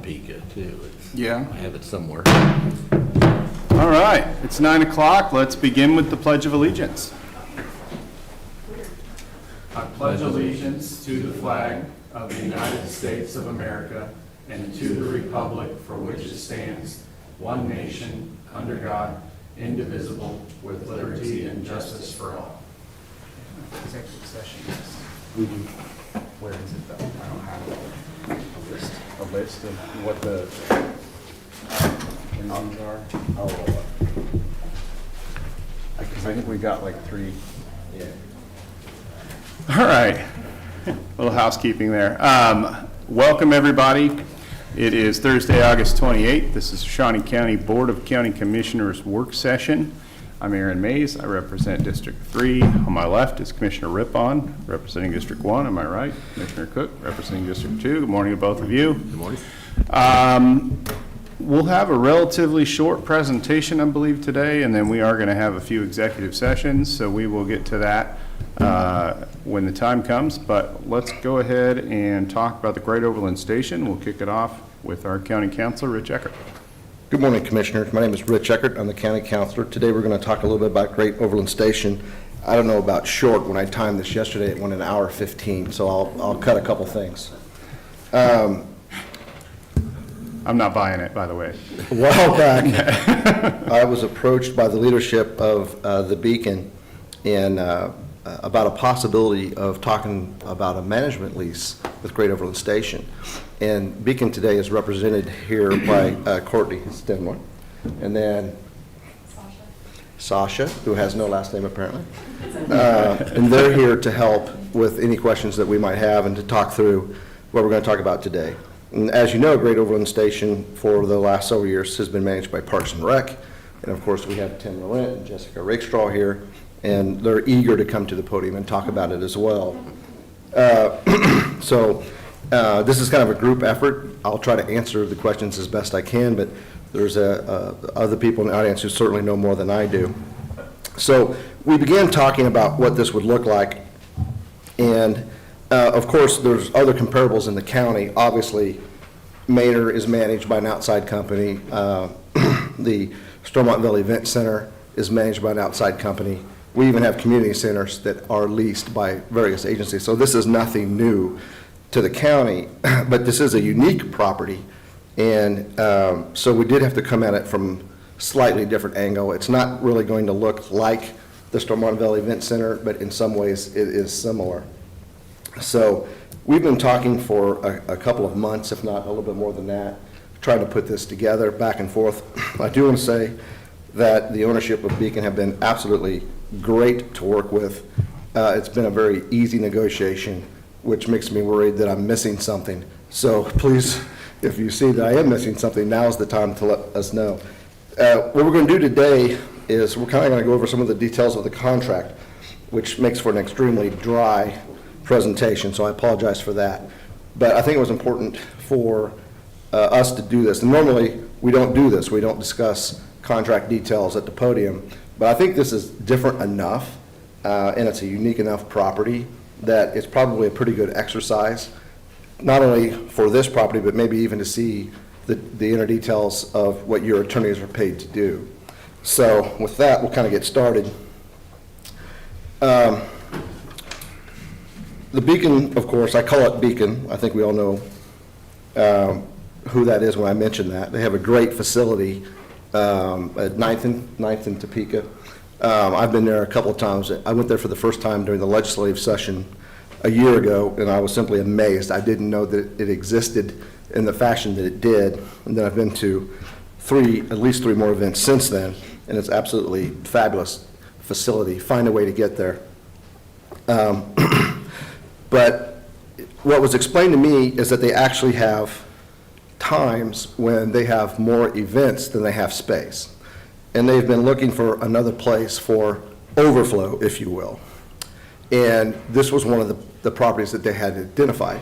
Topeka too. Yeah. I have it somewhere. All right, it's 9 o'clock. Let's begin with the Pledge of Allegiance. I pledge allegiance to the flag of the United States of America and to the republic for which it stands, one nation, under God, indivisible, with liberty and justice for all. Executive session. We do. Where is it though? I don't have a list of what the reasons are. Oh, because I think we got like 3. Yeah. All right, a little housekeeping there. Welcome everybody. It is Thursday, August 28th. This is Shawnee County Board of County Commissioners work session. I'm Aaron Mays. I represent District 3. On my left is Commissioner Rippon, representing District 1. On my right, Commissioner Cook, representing District 2. Good morning to both of you. Good morning. We'll have a relatively short presentation, I believe, today, and then we are going to have a few executive sessions, so we will get to that when the time comes. But let's go ahead and talk about the Great Overland Station. We'll kick it off with our County Councilor, Rich Eckert. Good morning, Commissioners. My name is Rich Eckert. I'm the County Councilor. Today we're going to talk a little bit about Great Overland Station. I don't know about short. When I timed this yesterday, it went an hour 15, so I'll cut a couple things. I'm not buying it, by the way. A while back, I was approached by the leadership of the Beacon and about a possibility of talking about a management lease with Great Overland Station. And Beacon today is represented here by Courtney Stenmore, and then Sasha, who has no last name apparently. And they're here to help with any questions that we might have and to talk through what we're going to talk about today. And as you know, Great Overland Station for the last several years has been managed by Parks and Rec. And of course, we have Tim Laurent and Jessica Rakestraw here, and they're eager to come to the podium and talk about it as well. This is kind of a group effort. I'll try to answer the questions as best I can, but there's other people in the audience who certainly know more than I do. So we began talking about what this would look like, and of course, there's other comparables in the county. Obviously, Manor is managed by an outside company. The Stormont Valley Event Center is managed by an outside company. We even have community centers that are leased by various agencies. So this is nothing new to the county, but this is a unique property. And so we did have to come at it from a slightly different angle. It's not really going to look like the Stormont Valley Event Center, but in some ways it is similar. So we've been talking for a couple of months, if not a little bit more than that, trying to put this together back and forth. I do want to say that the ownership of Beacon have been absolutely great to work with. It's been a very easy negotiation, which makes me worried that I'm missing something. So please, if you see that I am missing something, now's the time to let us know. What we're going to do today is we're kind of going to go over some of the details of the contract, which makes for an extremely dry presentation, so I apologize for that. But I think it was important for us to do this. And normally, we don't do this. We don't discuss contract details at the podium. But I think this is different enough, and it's a unique enough property that it's probably a pretty good exercise, not only for this property, but maybe even to see the inner details of what your attorneys are paid to do. So with that, we'll kind of get started. The Beacon, of course, I call it Beacon. I think we all know who that is when I mention that. They have a great facility at 9th and Topeka. I've been there a couple of times. I went there for the first time during the legislative session a year ago, and I was simply amazed. I didn't know that it existed in the fashion that it did. And then I've been to at least three more events since then, and it's absolutely fabulous facility. Find a way to get there. But what was explained to me is that they actually have times when they have more events than they have space. And they've been looking for another place for overflow, if you will. And this was one of the properties that they had identified.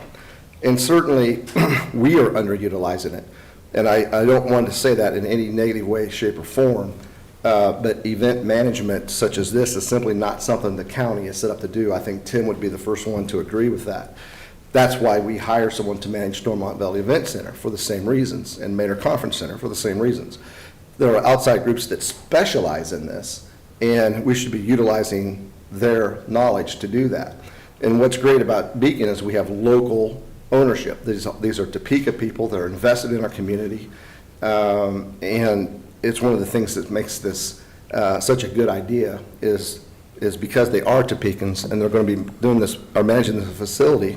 And certainly, we are underutilizing it. And I don't want to say that in any negative way, shape, or form, but event management such as this is simply not something the county is set up to do. I think Tim would be the first one to agree with that. That's why we hire someone to manage Stormont Valley Event Center for the same reasons, and Maynard Conference Center for the same reasons. There are outside groups that specialize in this, and we should be utilizing their knowledge to do that. And what's great about Beacon is we have local ownership. These are Topeka people that are invested in our community, and it's one of the things that makes this such a good idea is because they are Topekans, and they're going to be doing this, or managing this facility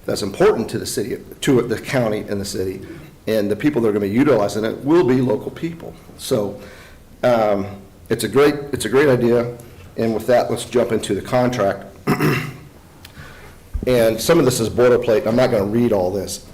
that's important to the city, to the county and the city, and the people that are going to be utilizing it will be local people. So it's a great idea, and with that, let's jump into the contract. And some of this is boilerplate. I'm not going to read all this,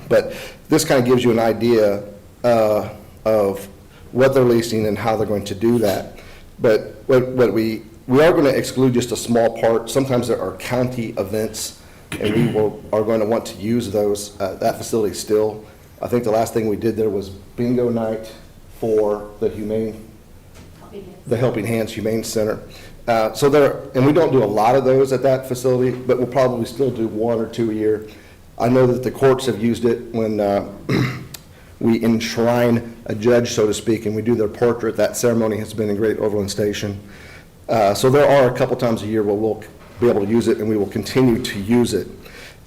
but this kind of gives you an idea of what they're leasing and how they're going to do that. But what we are going to exclude just a small part. Sometimes there are county events, and we are going to want to use those, that facility still. I think the last thing we did there was bingo night for the Helping Hands Humane Center. And we don't do a lot of those at that facility, but we'll probably still do 1 or 2 a year. I know that the courts have used it when we enshrine a judge, so to speak, and we do their portrait. That ceremony has been in Great Overland Station. So there are a couple times a year where we'll be able to use it, and we will continue to use it.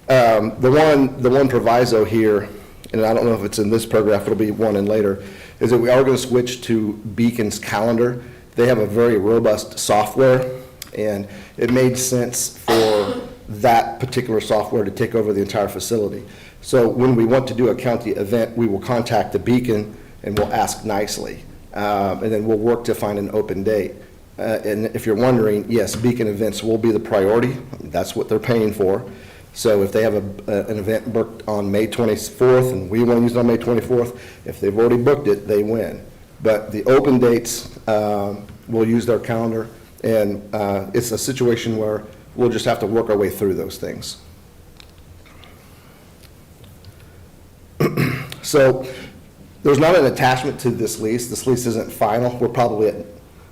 The one proviso here, and I don't know if it's in this paragraph, it'll be one in later, is that we are going to switch to Beacon's calendar. They have a very robust software, and it made sense for that particular software to take over the entire facility. So when we want to do a county event, we will contact the Beacon and we'll ask nicely. And then we'll work to find an open date. And if you're wondering, yes, Beacon events will be the priority. That's what they're paying for. So if they have an event booked on May 24th and we want to use it on May 24th, if they've already booked it, they win. But the open dates, we'll use their calendar, and it's a situation where we'll just have to work our way through those things. So there's not an attachment to this lease. This lease isn't final. We're probably at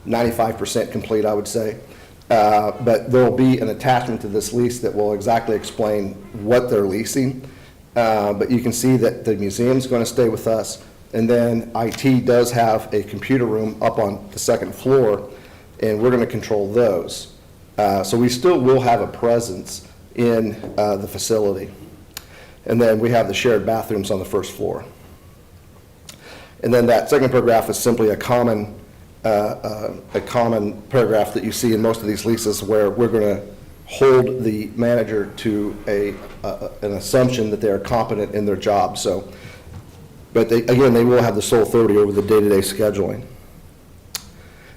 95% complete, I would say. But there will be an attachment to this lease that will exactly explain what they're leasing. But you can see that the museum's going to stay with us. And then IT does have a computer room up on the second floor, and we're going to control those. So we still will have a presence in the facility. And then we have the shared bathrooms on the first floor. And then that second paragraph is simply a common paragraph that you see in most of these leases, where we're going to hold the manager to an assumption that they are competent in their job. So, but they will have the sole authority over the day-to-day scheduling.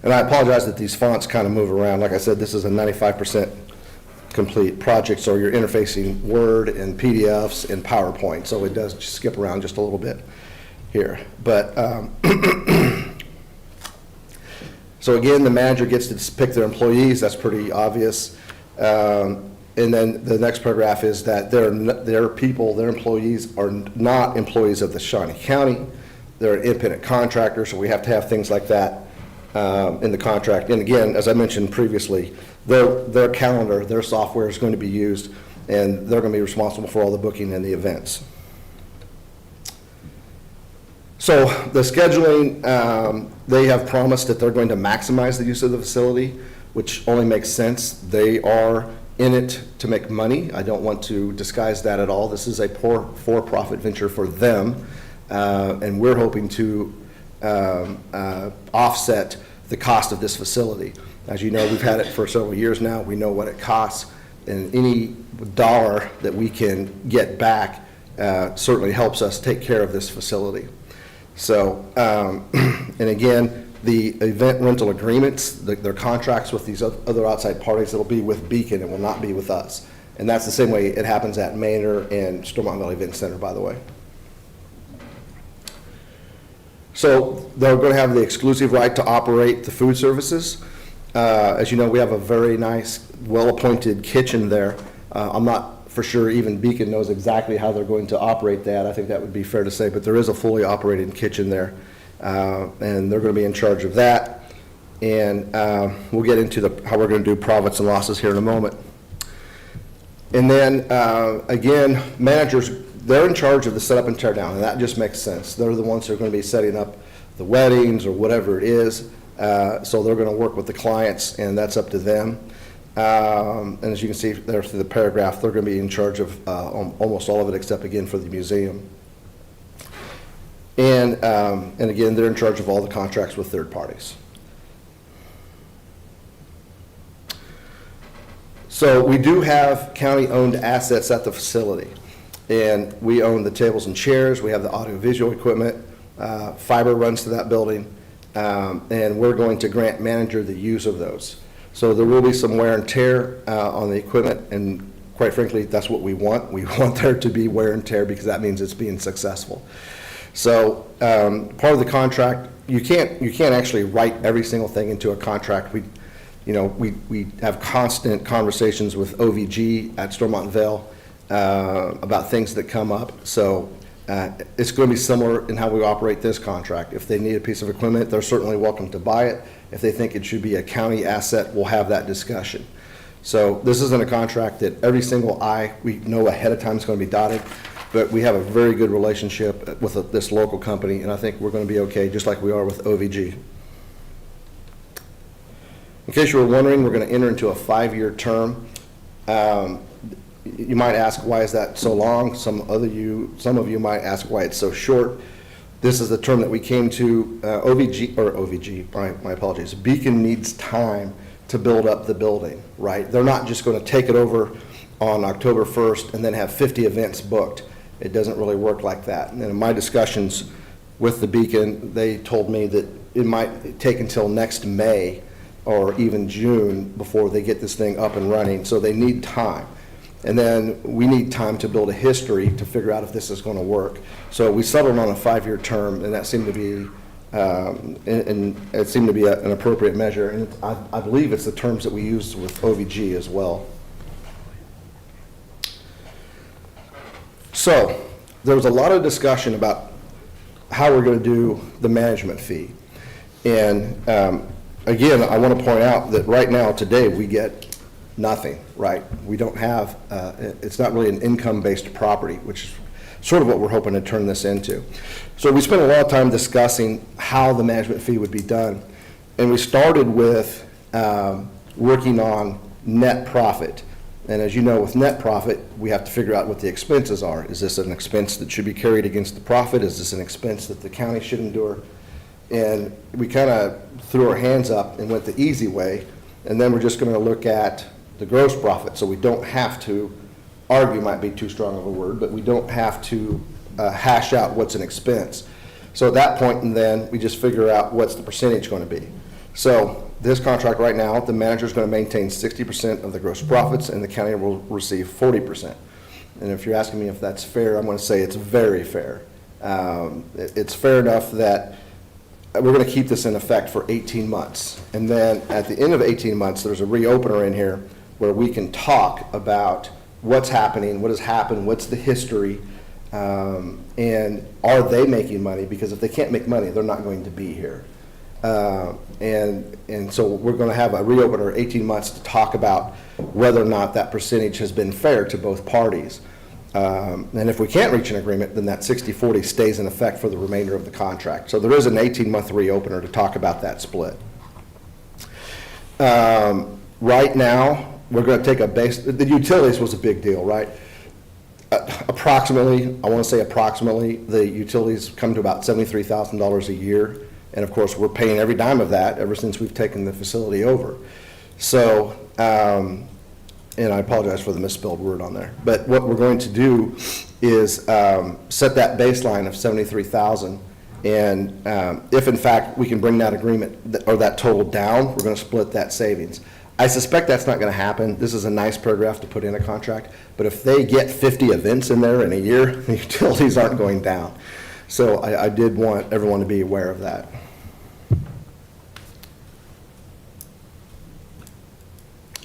And I apologize that these fonts kind of move around. Like I said, this is a 95% complete project, so you're interfacing Word and PDFs and PowerPoint, so it does skip around just a little bit here. But so again, the manager gets to pick their employees. That's pretty obvious. And then the next paragraph is that their people, their employees are not employees of the Shawnee County. They're an independent contractor, so we have to have things like that in the contract. And again, as I mentioned previously, their calendar, their software is going to be used, and they're going to be responsible for all the booking and the events. So the scheduling, they have promised that they're going to maximize the use of the facility, which only makes sense. They are in it to make money. I don't want to disguise that at all. This is a for-profit venture for them, and we're hoping to offset the cost of this facility. As you know, we've had it for several years now. We know what it costs, and any dollar that we can get back certainly helps us take care of this facility. So, and again, the event rental agreements, their contracts with these other outside parties, it'll be with Beacon, it will not be with us. And that's the same way it happens at Maynard and Stormont Valley Event Center, by the way. So they're going to have the exclusive right to operate the food services. As you know, we have a very nice, well-appointed kitchen there. I'm not for sure even Beacon knows exactly how they're going to operate that. I think that would be fair to say, but there is a fully operated kitchen there. And they're going to be in charge of that. And we'll get into how we're going to do profits and losses here in a moment. And then, again, managers, they're in charge of the setup and tear down, and that just makes sense. They're the ones who are going to be setting up the weddings or whatever it is. So they're going to work with the clients, and that's up to them. And as you can see there through the paragraph, they're going to be in charge of almost all of it, except again for the museum. And again, they're in charge of all the contracts with third parties. So we do have county-owned assets at the facility, and we own the tables and chairs. We have the audiovisual equipment. Fiber runs to that building, and we're going to grant manager the use of those. So there will be some wear and tear on the equipment, and quite frankly, that's what we want. We want there to be wear and tear because that means it's being successful. So part of the contract, you can't actually write every single thing into a contract. We have constant conversations with OVG at Stormont Vale about things that come up. So it's going to be similar in how we operate this contract. If they need a piece of equipment, they're certainly welcome to buy it. If they think it should be a county asset, we'll have that discussion. So this isn't a contract that every single I we know ahead of time is going to be dotted, but we have a very good relationship with this local company, and I think we're going to be okay, just like we are with OVG. In case you were wondering, we're going to enter into a 5-year term. You might ask, why is that so long? Some of you might ask why it's so short. This is the term that we came to. My apologies. Beacon needs time to build up the building, right? They're not just going to take it over on October 1st and then have 50 events booked. It doesn't really work like that. And in my discussions with the Beacon, they told me that it might take until next May or even June before they get this thing up and running, so they need time. And then we need time to build a history to figure out if this is going to work. So we settled on a 5-year term, and that seemed to be, an appropriate measure. And I believe it's the terms that we use with OVG as well. So there was a lot of discussion about how we're going to do the management fee. And again, I want to point out that right now, today, we get nothing, right? We don't have, it's not really an income-based property, which is sort of what we're hoping to turn this into. So we spent a lot of time discussing how the management fee would be done. And we started with working on net profit. And as you know, with net profit, we have to figure out what the expenses are. Is this an expense that should be carried against the profit? Is this an expense that the county should endure? And we kind of threw our hands up and went the easy way, and then we're just going to look at the gross profit. So we don't have to argue, might be too strong of a word, but we don't have to hash out what's an expense. So at that point, and then we just figure out what's the percentage going to be. So this contract right now, the manager is going to maintain 60% of the gross profits, and the county will receive 40%. And if you're asking me if that's fair, I'm going to say it's very fair. It's fair enough that we're going to keep this in effect for 18 months. And then at the end of 18 months, there's a reopener in here where we can talk about what's happening, what has happened, what's the history, and are they making money? Because if they can't make money, they're not going to be here. And so we're going to have a reopener 18 months to talk about whether or not that percentage has been fair to both parties. And if we can't reach an agreement, then that 60-40 stays in effect for the remainder of the contract. So there is an 18-month reopener to talk about that split. Right now, we're going to take a base. The utilities was a big deal, right? Approximately, I want to say approximately, the utilities come to about $73,000 a year. And of course, we're paying every dime of that ever since we've taken the facility over. So, and I apologize for the misspelled word on there. But what we're going to do is set that baseline of $73,000. And if in fact we can bring that agreement or that total down, we're going to split that savings. I suspect that's not going to happen. This is a nice paragraph to put in a contract. But if they get 50 events in there in a year, the utilities aren't going down. So I did want everyone to be aware of that.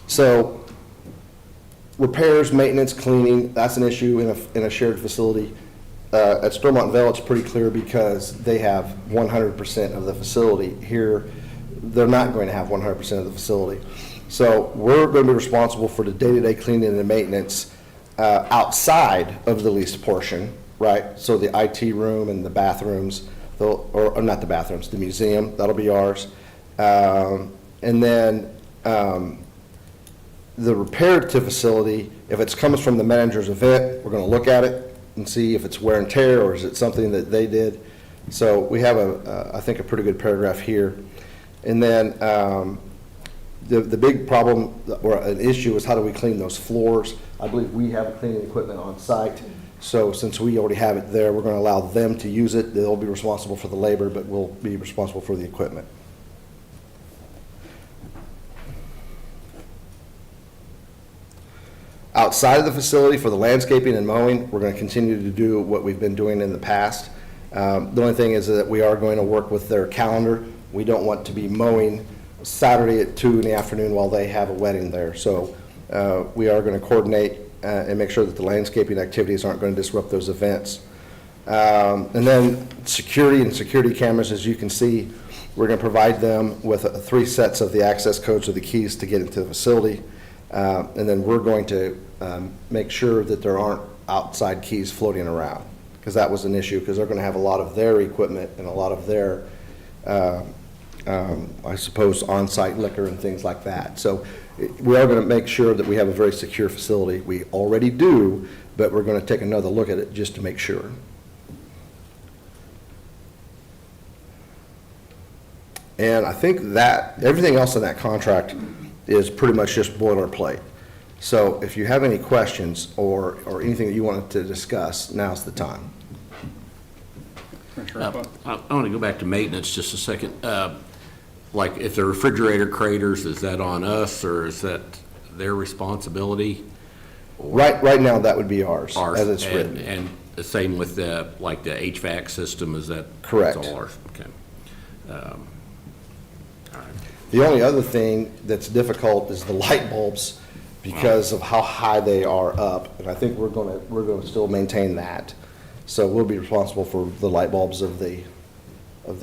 So repairs, maintenance, cleaning, that's an issue in a shared facility. At Stormont Vale, it's pretty clear because they have 100% of the facility. Here, they're not going to have 100% of the facility. So we're going to be responsible for the day-to-day cleaning and maintenance outside of the leased portion, right? So the IT room and the bathrooms, or not the bathrooms, the museum, that'll be ours. And then the reparative facility, if it comes from the manager's event, we're going to look at it and see if it's wear and tear or is it something that they did. So we have I think a pretty good paragraph here. And then the big problem or an issue is how do we clean those floors? I believe we have cleaning equipment on site. So since we already have it there, we're going to allow them to use it. They'll be responsible for the labor, but we'll be responsible for the equipment. Outside of the facility for the landscaping and mowing, we're going to continue to do what we've been doing in the past. The only thing is that we are going to work with their calendar. We don't want to be mowing Saturday at 2 in the afternoon while they have a wedding there. So we are going to coordinate and make sure that the landscaping activities aren't going to disrupt those events. And then security and security cameras, as you can see, we're going to provide them with 3 sets of the access codes or the keys to get into the facility. And then we're going to make sure that there aren't outside keys floating around, because that was an issue, because they're going to have a lot of their equipment and a lot of their, I suppose, on-site liquor and things like that. So we are going to make sure that we have a very secure facility. We already do, but we're going to take another look at it just to make sure. And I think that everything else in that contract is pretty much just boilerplate. So if you have any questions or anything that you wanted to discuss, now's the time. I want to go back to maintenance just a second. Like if the refrigerator craters, is that on us or is that their responsibility? Right now, that would be ours, Ours, as it's written. And the same with the, like the HVAC system, is that? Correct. It's all ours, okay. The only other thing that's difficult is the light bulbs because of how high they are up, and I think we're going to still maintain that. So we'll be responsible for the light bulbs of the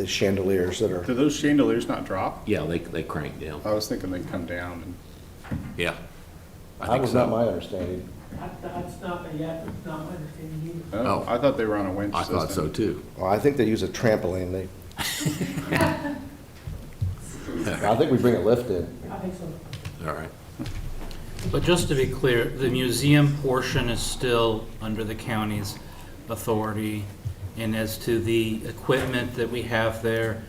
chandeliers that are. Do those chandeliers not drop? Yeah, they crank down, I was thinking they'd come down. yeah. I That think was so. not my understanding. That's not my understanding either. Oh, I thought they were on a winch I system. thought so too. Well, I think they use a trampoline. I think we bring a lift in. I think so. All right. But just to be clear, the museum portion is still under the county's authority, and as to the equipment that we have there,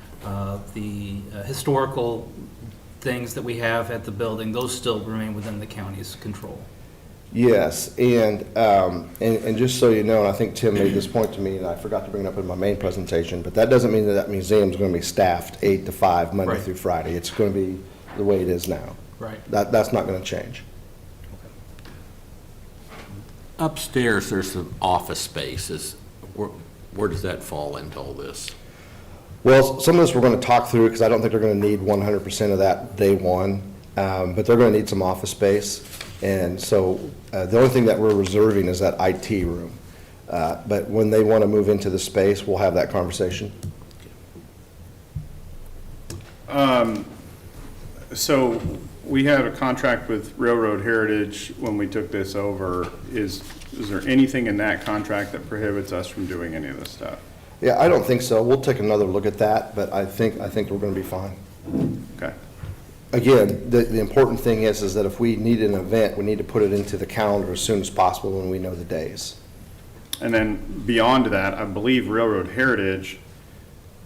the historical things that we have at the building, those still remain within the county's control. Yes, and just so you know, and I think Tim made this point to me, and I forgot to bring it up in my main presentation, but that doesn't mean that museum is going to be staffed 8 to 5, Monday Right. through Friday. It's going to be the way it is now. Right. That's not going to change. Upstairs, there's some office spaces. Where does that fall into all this? Well, some of this we're going to talk through, because I don't think they're going to need 100% of that day one, but they're going to need some office space. And so the only thing that we're reserving is that IT room. But when they want to move into the space, we'll have that conversation. So we had a contract with Railroad Heritage when we took this over. Is there anything in that contract that prohibits us from doing any of this stuff? Yeah, I don't think so. We'll take another look at that, but I think we're going to be fine. Okay. Again, the important thing is that if we need an event, we need to put it into the calendar as soon as possible when we know the days. And then beyond that, I believe Railroad Heritage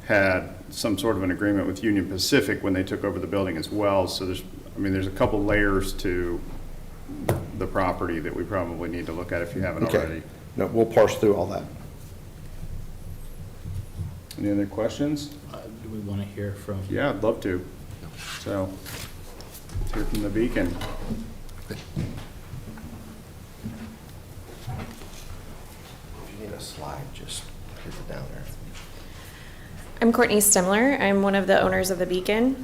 had some sort of an agreement with Union Pacific when they took over the building as well. So there's a couple layers to the property that we probably need to look at if you haven't Okay. already. No, we'll parse through all that. Any other questions? Do we want to hear from? Yeah, I'd love to. So, let's hear from the Beacon. If you need a slide, just hit it down there. I'm Courtney Stimler. I'm one of the owners of the Beacon.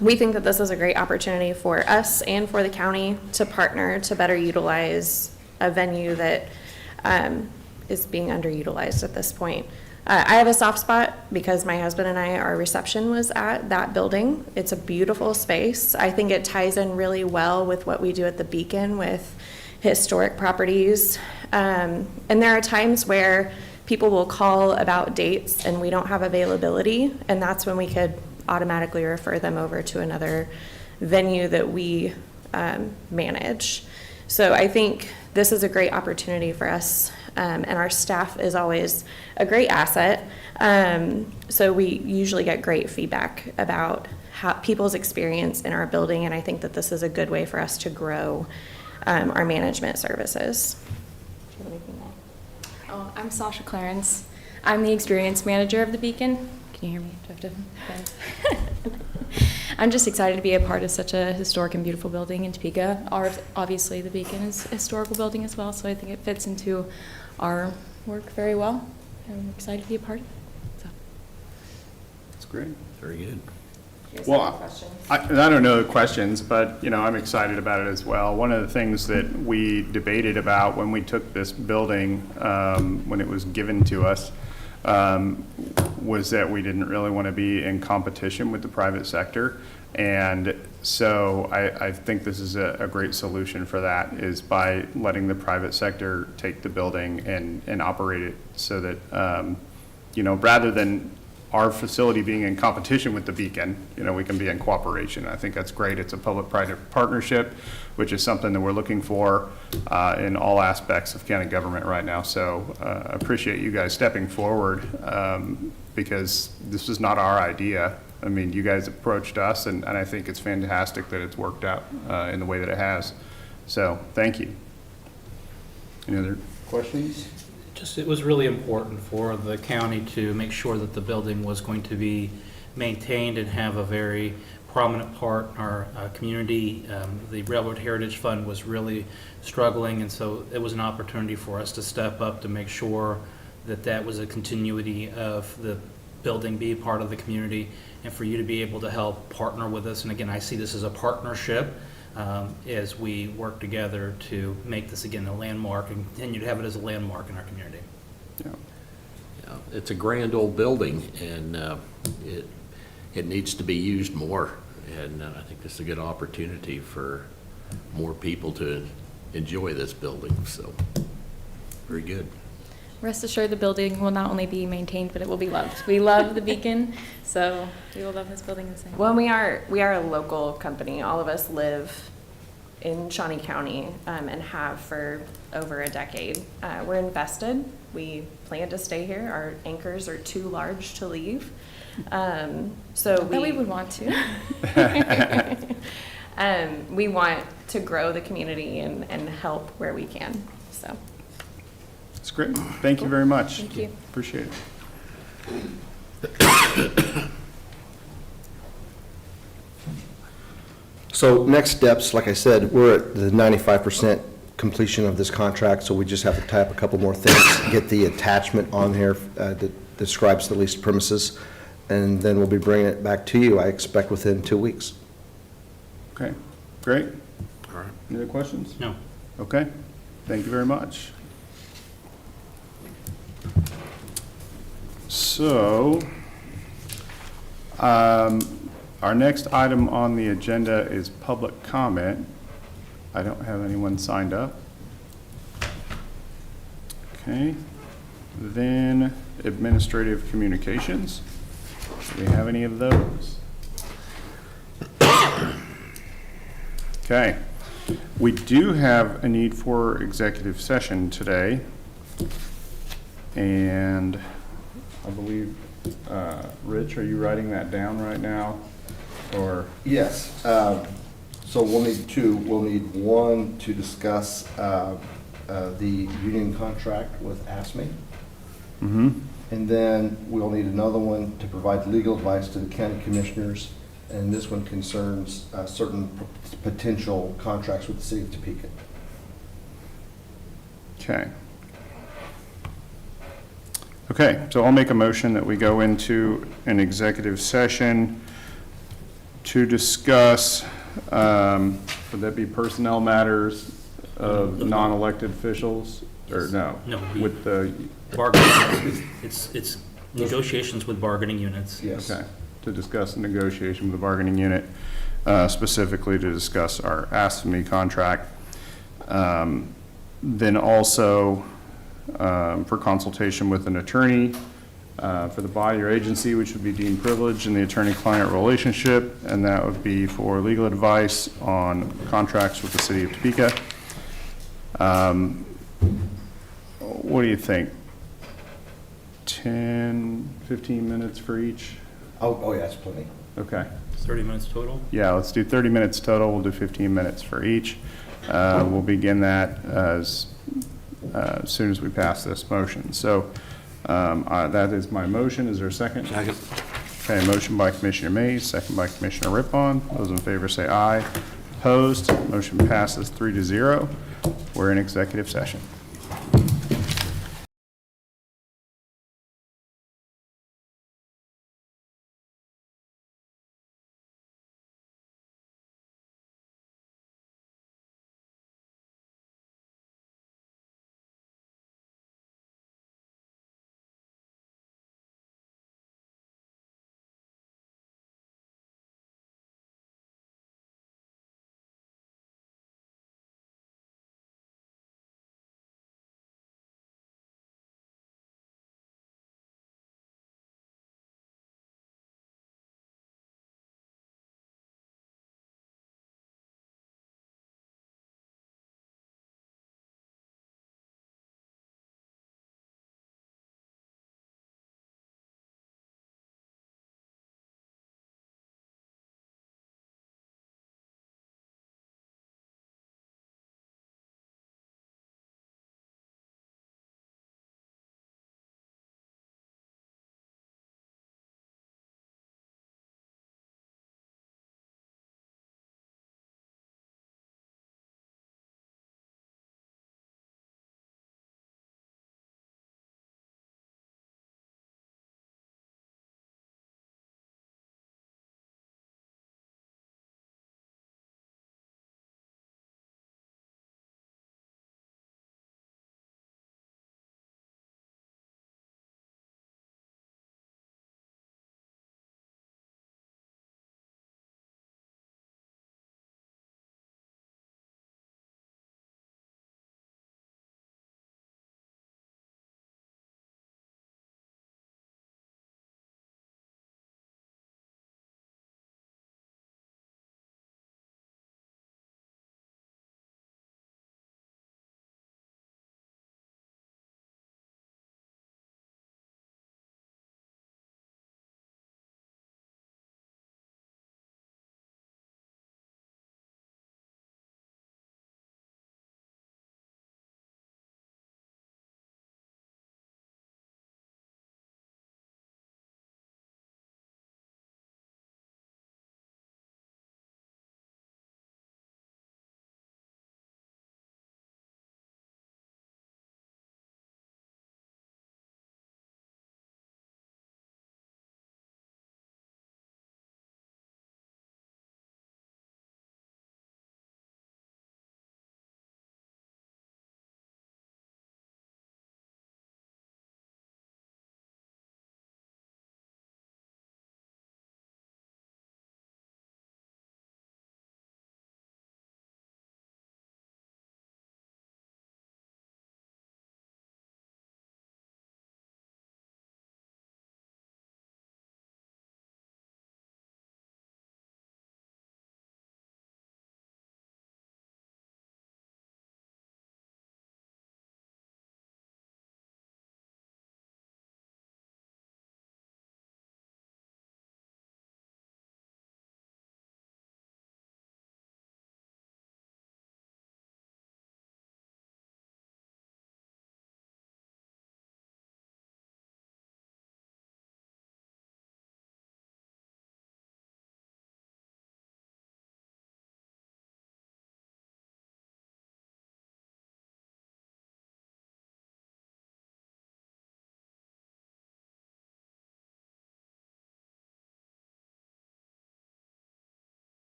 We think that this is a great opportunity for us and for the county to partner to better utilize a venue that is being underutilized at this point. I have a soft spot because my husband and our reception was at that building. It's a beautiful space. I think it ties in really well with what we do at the Beacon with historic properties. And there are times where people will call about dates and we don't have availability, and that's when we could automatically refer them over to another venue that we manage. So I think this is a great opportunity for us, and our staff is always a great asset. So we usually get great feedback about how people's experience in our building, and I think that this is a good way for us to grow our management services. Do you have anything to add? Oh, I'm Sasha Clarence. I'm the experience manager of the Beacon. Can you hear me? Do I have to? I'm just excited to be a part of such a historic and beautiful building in Topeka. Obviously, the Beacon is a historical building as well, so I think it fits into our work very well. I'm excited to be a part of it. So. That's great. Very good. Do you guys Well, have any questions? I don't know the questions, but, I'm excited about it as well. One of the things that we debated about when we took this building, when it was given to us, was that we didn't really want to be in competition with the private sector. And so I think this is a great solution for that, is by letting the private sector take the building and operate it so that, rather than our facility being in competition with the Beacon, we can be in cooperation. I think that's great. It's a public-private partnership, which is something that we're looking for in all aspects of county government right now. So I appreciate you guys stepping forward because this was not our idea. I mean, you guys approached us, and I think it's fantastic that it's worked out in the way that it has. So thank you. Any other questions? It was really important for the county to make sure that the building was going to be maintained and have a very prominent part in our community. The Railroad Heritage Fund was really struggling, and so it was an opportunity for us to step up to make sure that that was a continuity of the building be part of the community, and for you to be able to help partner with us. And again, I see this as a partnership as we work together to make this again a landmark and continue to have it as a landmark in our community. Yeah. Yeah, it's a grand old building, and it needs to be used more. And I think this is a good opportunity for more people to enjoy this building. So, very good. Rest assured, the building will not only be maintained, but it will be loved. We love the Beacon, so we will love this building the same. Well, we are a local company. All of us live in Shawnee County and have for over a decade. We're invested. We plan to stay here. Our anchors are too large to leave. So we would want to. We want to grow the community and help where we can. So. That's great. Thank you very much. Thank you. Appreciate it. So next steps, like I said, we're at the 95% completion of this contract, so we just have to type a couple more things, get the attachment on here that describes the leased premises, and then we'll be bringing it back to you, I expect, within 2 weeks. Okay, great. All right. Any other questions? No. Okay, thank you very much. So, our next item on the agenda is public comment. I don't have anyone signed up. Okay, then administrative communications. Do we have any of those? Okay, we do have a need for executive session today. And I believe, Rich, are you writing that down right now? Or? Yes, so we'll need two. We'll need one to discuss the union contract with ASME. Mm-hmm. And then we'll need another one to provide legal advice to the county commissioners. And this one concerns certain potential contracts with the city of Topeka. Okay. Okay, so I'll make a motion that we go into an executive session to discuss, would that be personnel matters of non-elected officials? Or no? No, With the, bargaining, it's negotiations with bargaining units. Yes. okay, to discuss a negotiation with the bargaining unit, specifically to discuss our ASME contract. Then also for consultation with an attorney for the body or agency which would be deemed privileged in the attorney-client relationship, and that would be for legal advice on contracts with the city of Topeka. What do you think? 10, 15 minutes for each? Oh, yeah, that's plenty. Okay. 30 minutes total? Yeah, let's do 30 minutes total. We'll do 15 minutes for each. We'll begin that as soon as we pass this motion. So that is my motion. Is there a second? Second. Okay, motion by Commissioner Mays, second by Commissioner Rippon. Those in favor say aye. Opposed? Motion passes 3-0. We're in executive session.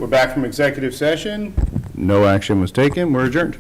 We're back from executive session. No action was taken. We're adjourned.